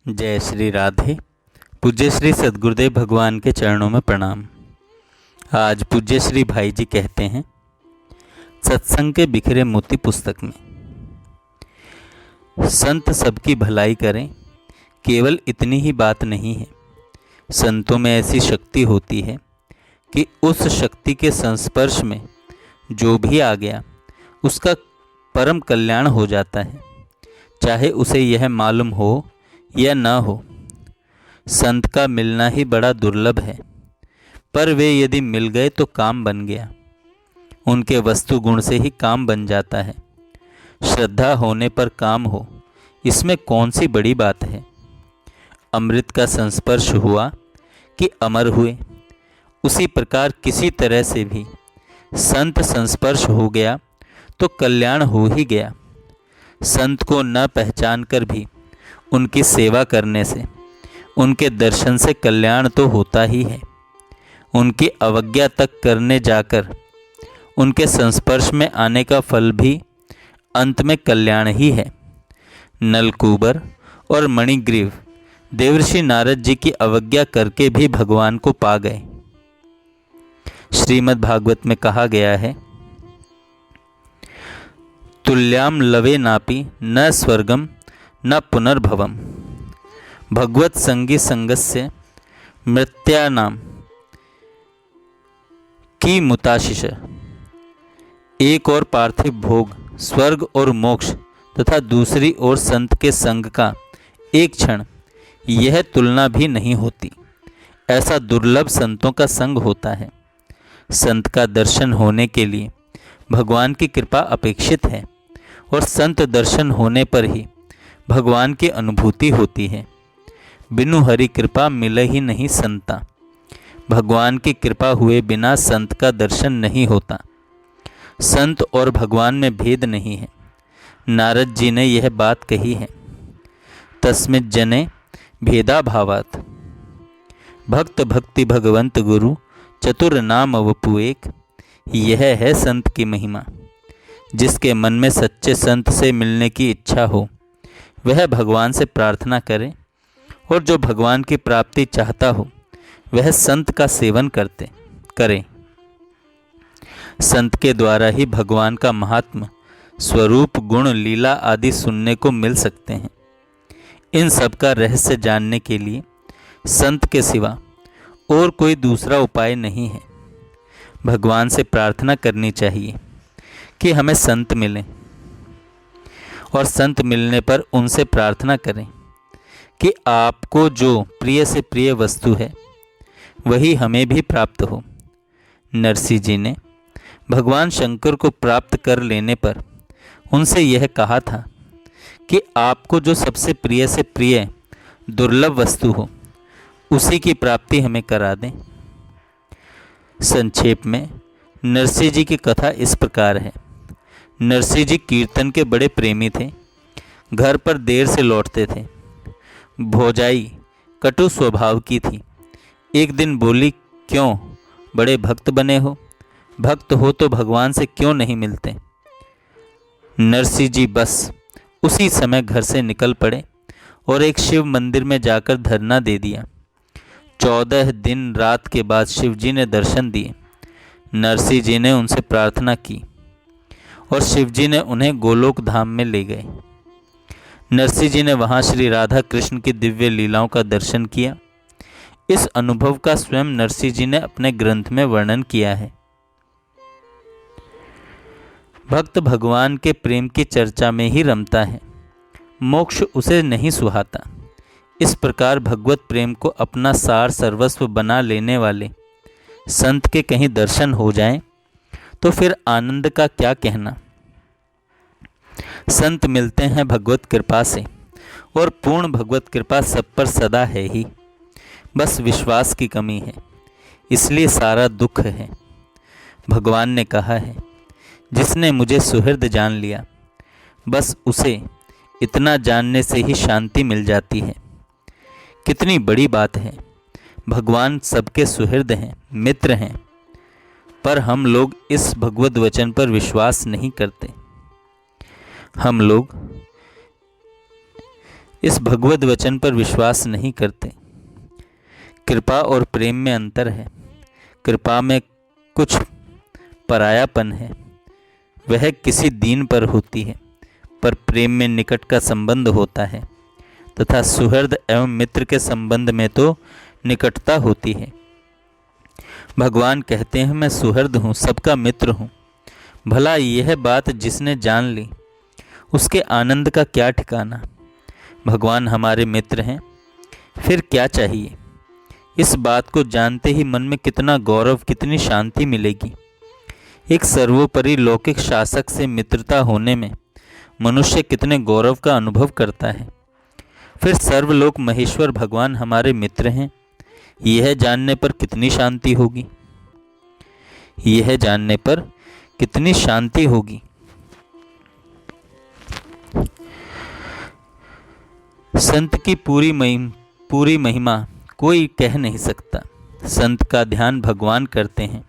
जय श्री राधे। पूज्य श्री सद्गुरुदेव भगवान के चरणों में प्रणाम। आज पूज्य श्री भाई जी कहते हैं, सत्संग के बिखरे मोती पुस्तक में, संत सबकी भलाई करें, केवल इतनी ही बात नहीं है। संतों में ऐसी शक्ति होती है कि उस शक्ति के संस्पर्श में जो भी आ गया उसका परम कल्याण हो जाता है, चाहे उसे यह मालूम हो या न हो। संत का मिलना ही बड़ा दुर्लभ है, पर वे यदि मिल गए तो काम बन गया। उनके वस्तु गुण से ही काम बन जाता है। श्रद्धा होने पर काम हो, इसमें कौन सी बड़ी बात है। अमृत का संस्पर्श हुआ कि अमर हुए। उसी प्रकार किसी तरह से भी संत संस्पर्श हो गया तो कल्याण हो ही गया। संत को न पहचान कर भी उनकी सेवा करने से, उनके दर्शन से कल्याण तो होता ही है। उनकी अवज्ञा तक करने जाकर उनके संस्पर्श में आने का फल भी अंत में कल्याण ही है। नलकूबर और मणिग्रीव देवर्षि नारद जी की अवज्ञा करके भी भगवान को पा गए। श्रीमद् भागवत में कहा गया है, तुल्याम लवे नापि न स्वर्गम न पुनर्भवम भगवत संगी संगस्य मृत्यानाम की मुताशिष। एक और पार्थिव भोग स्वर्ग और मोक्ष तथा दूसरी ओर संत के संग का एक क्षण, यह तुलना भी नहीं होती। ऐसा दुर्लभ संतों का संग होता है। संत का दर्शन होने के लिए भगवान की कृपा अपेक्षित है, और संत दर्शन होने पर ही भगवान की अनुभूति होती है। बिनु हरि कृपा मिले ही नहीं संता। भगवान की कृपा हुए बिना संत का दर्शन नहीं होता। संत और भगवान में भेद नहीं है। नारद जी ने यह बात कही है, तस्मित् जने भेदा भावात् भक्त भक्ति भगवंत गुरु चतुर नाम वपु एक। यह है संत की महिमा। जिसके मन में सच्चे संत से मिलने की इच्छा हो, वह भगवान से प्रार्थना करे, और जो भगवान की प्राप्ति चाहता हो वह संत का सेवन करे। संत के द्वारा ही भगवान का महात्म, स्वरूप, गुण, लीला आदि सुनने को मिल सकते हैं। इन सब का रहस्य जानने के लिए संत के सिवा और कोई दूसरा उपाय नहीं है। भगवान से प्रार्थना करनी चाहिए कि हमें संत मिलें, और संत मिलने पर उनसे प्रार्थना करें कि आपको जो प्रिय से प्रिय वस्तु है वही हमें भी प्राप्त हो। नरसिंह जी ने भगवान शंकर को प्राप्त कर लेने पर उनसे यह कहा था कि आपको जो सबसे प्रिय से प्रिय दुर्लभ वस्तु हो उसी की प्राप्ति हमें करा दें। संक्षेप में नरसिंह जी की कथा इस प्रकार है। नरसिंह जी कीर्तन के बड़े प्रेमी थे। घर पर देर से लौटते थे। भौजाई कटु स्वभाव की थी। एक दिन बोली, क्यों बड़े भक्त बने हो? भक्त हो तो भगवान से क्यों नहीं मिलते? नरसिंह जी बस उसी समय घर से निकल पड़े और एक शिव मंदिर में जाकर धरना दे दिया। 14 दिन रात के बाद शिव जी ने दर्शन दिए। नरसिंह जी ने उनसे प्रार्थना की और शिव जी ने उन्हें गोलोक धाम में ले गए। नरसिंह जी ने वहाँ श्री राधा कृष्ण की दिव्य लीलाओं का दर्शन किया। इस अनुभव का स्वयं नरसिंह जी ने अपने ग्रंथ में वर्णन किया है। भक्त भगवान के प्रेम की चर्चा में ही रमता है, मोक्ष उसे नहीं सुहाता। इस प्रकार भगवत प्रेम को अपना सार सर्वस्व बना लेने वाले संत के कहीं दर्शन हो जाएं तो फिर आनंद का क्या कहना। संत मिलते हैं भगवत कृपा से, और पूर्ण भगवत कृपा सब पर सदा है ही। बस विश्वास की कमी है, इसलिए सारा दुख है। भगवान ने कहा है, जिसने मुझे सुहृद जान लिया, बस उसे इतना जानने से ही शांति मिल जाती है। कितनी बड़ी बात है। भगवान सबके सुहृद हैं, मित्र हैं, पर हम लोग इस भगवत वचन पर विश्वास नहीं करते। हम लोग इस भगवद वचन पर विश्वास नहीं करते। कृपा और प्रेम में अंतर है। कृपा में कुछ परायापन है, वह किसी दीन पर होती है, पर प्रेम में निकट का संबंध होता है तथा सुहृद एवं मित्र के संबंध में तो निकटता होती है। भगवान कहते हैं, मैं सुहृद हूँ, सबका मित्र हूँ। भला यह बात जिसने जान ली उसके आनंद का क्या ठिकाना। भगवान हमारे मित्र हैं, फिर क्या चाहिए। इस बात को जानते ही मन में कितना गौरव, कितनी शांति मिलेगी। एक सर्वोपरि लौकिक शासक से मित्रता होने में मनुष्य कितने गौरव का अनुभव करता है। फिर सर्वलोक महेश्वर भगवान हमारे मित्र हैं, यह जानने पर कितनी शांति होगी। यह जानने पर कितनी शांति होगी। संत की पूरी महिमा कोई कह नहीं सकता। संत का ध्यान भगवान करते हैं।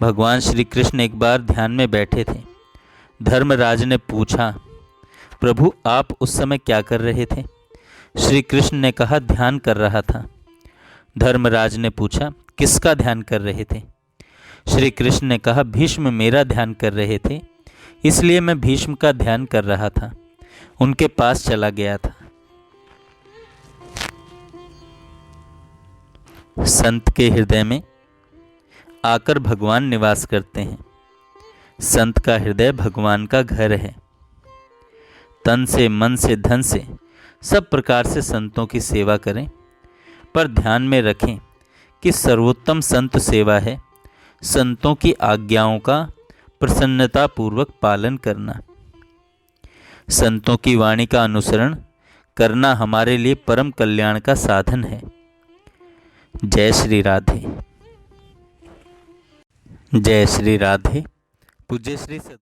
भगवान श्री कृष्ण एक बार ध्यान में बैठे थे। धर्मराज ने पूछा, प्रभु आप उस समय क्या कर रहे थे। श्री कृष्ण ने कहा, ध्यान कर रहा था। धर्मराज ने पूछा, किसका ध्यान कर रहे थे। श्री कृष्ण ने कहा, भीष्म मेरा ध्यान कर रहे थे, इसलिए मैं भीष्म का ध्यान कर रहा था, उनके पास चला गया था। संत के हृदय में आकर भगवान निवास करते हैं। संत का हृदय भगवान का घर है। तन से, मन से, धन से, सब प्रकार से संतों की सेवा करें, पर ध्यान में रखें कि सर्वोत्तम संत सेवा है संतों की आज्ञाओं का प्रसन्नतापूर्वक पालन करना। संतों की वाणी का अनुसरण करना हमारे लिए परम कल्याण का साधन है। जय श्री राधे। जय श्री राधे। पूज्य श्री